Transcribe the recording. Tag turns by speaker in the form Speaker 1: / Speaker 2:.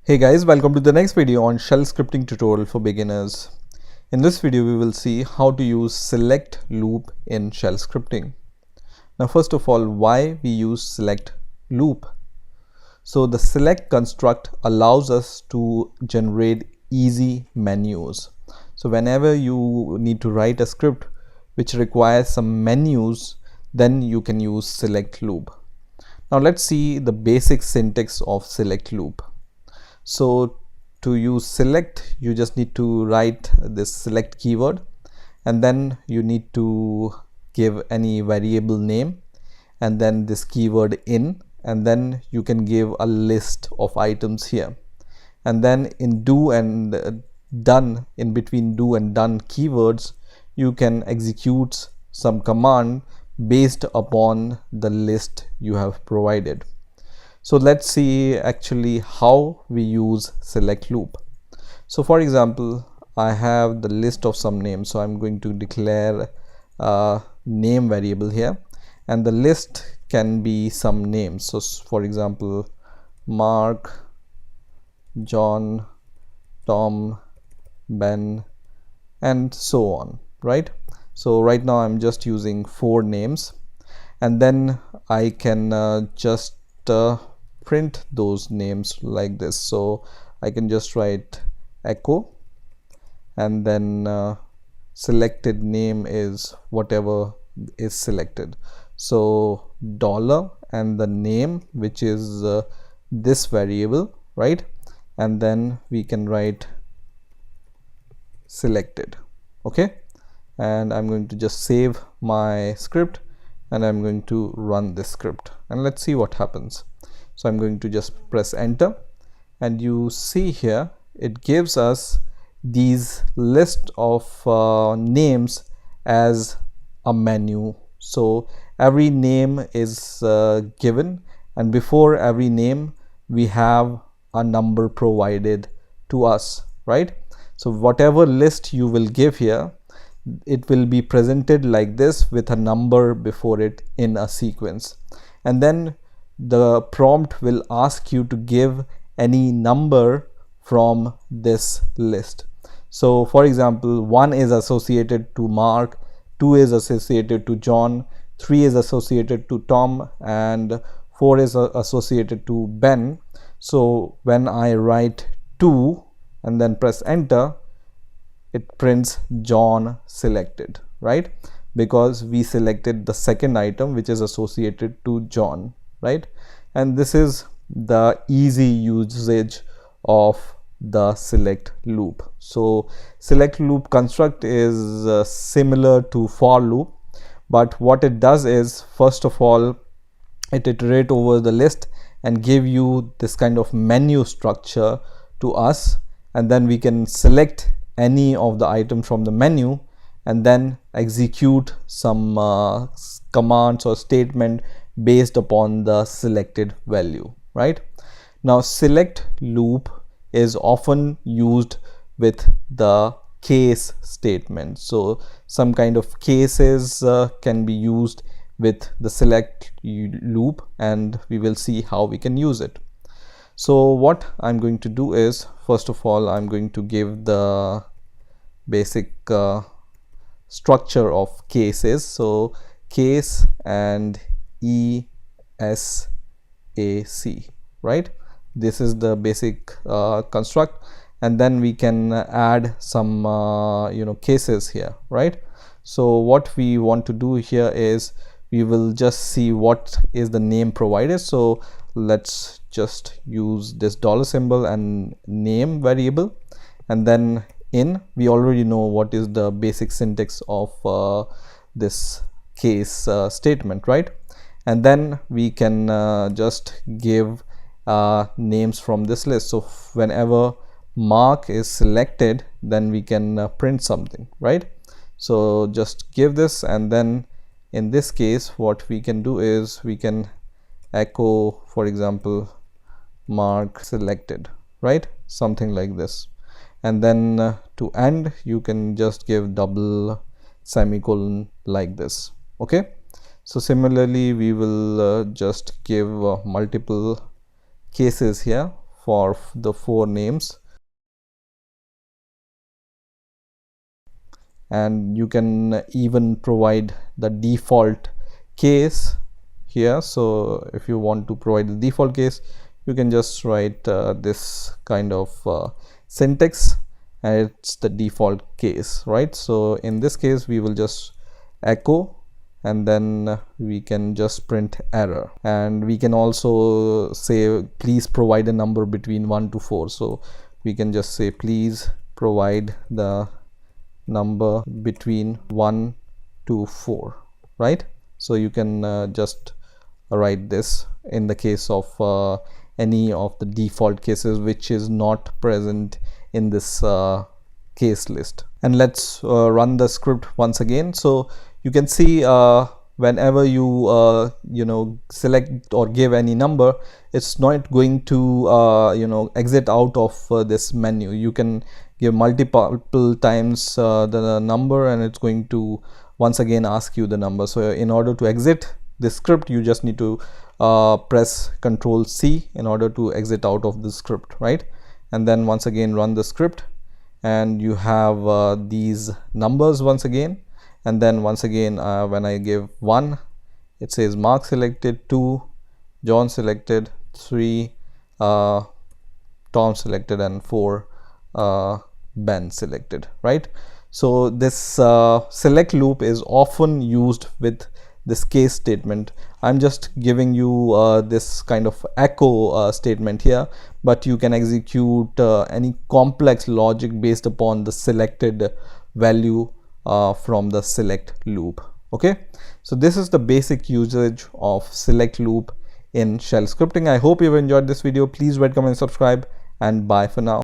Speaker 1: Hey guys, welcome to the next video on shell scripting tutorial for beginners. In this video, we will see how to use select loop in shell scripting. Now, first of all, why we use select loop? So the select construct allows us to generate easy menus. So whenever you need to write a script which requires some menus, then you can use select loop. Now let's see the basic syntax of select loop. So to use select, you just need to write this select keyword, and then you need to give any variable name and then this keyword in, and then you can give a list of items here. And then in do and done, in between do and done keywords, you can execute some command based upon the list you have provided. So let's see actually how we use select loop. So for example, I have the list of some names, so I'm going to declare a name variable here, and the list can be some names. So for example, Mark, John, Tom, Ben, and so on, right? So right now I'm just using 4 names, and then I can just print those names like this. So I can just write echo, and then selected name is whatever is selected. So dollar and the name, which is this variable, right? And then we can write selected. Okay, and I'm going to just save my script, and I'm going to run this script, and let's see what happens. So I'm going to just press enter, and you see here it gives us these list of names as a menu. So every name is given, and before every name we have a number provided to us, right? So whatever list you will give here, it will be presented like this with a number before it in a sequence, and then the prompt will ask you to give any number from this list. So for example, 1 is associated to Mark, 2 is associated to John, 3 is associated to Tom, and 4 is associated to Ben. So when I write 2 and then press enter, it prints John selected, right? Because we selected the second item which is associated to John, right? And this is the easy usage of the select loop. So select loop construct is similar to for loop, but what it does is, first of all, it iterate over the list and give you this kind of menu structure to us, and then we can select any of the items from the menu and then execute some commands or statement based upon the selected value, right? Now select loop is often used with the case statement. So some kind of cases can be used with the select loop, and we will see how we can use it. So what I'm going to do is, first of all, I'm going to give the basic structure of cases. So case and ESAC, right? This is the basic construct, and then we can add some cases here, right? So what we want to do here is we will just see what is the name provided. So let's just use this dollar symbol and name variable, and then in, we already know what is the basic syntax of this case statement, right? And then we can just give names from this list. So whenever Mark is selected, then we can print something, right? So just give this, and then in this case what we can do is we can echo, for example, Mark selected, right? Something like this. And then to end, you can just give double semicolon like this. Okay, so similarly we will just give multiple cases here for the 4 names, and you can even provide the default case here. So if you want to provide the default case, you can just write this kind of syntax, and it's the default case, right? So in this case we will just echo, and then we can just print error, and we can also say please provide a number between 1 to 4. So we can just say please provide the number between 1 to 4, right? So you can just write this in the case of any of the default cases which is not present in this case list. And let's run the script once again. So you can see whenever you select or give any number, it's not going to exit out of this menu. You can give multiple times the number, and it's going to once again ask you the number. So in order to exit this script, you just need to press Ctrl C in order to exit out of the script, right? And then once again run the script, and you have these numbers once again. And then once again when I give 1, it says Mark selected, 2 John selected, 3 Tom selected, and 4 Ben selected, right? So this select loop is often used with this case statement. I'm just giving you this kind of echo statement here, but you can execute any complex logic based upon the selected value from the select loop. Okay, so this is the basic usage of select loop in shell scripting. I hope you've enjoyed this video. Please rate, comment, subscribe, and bye for now.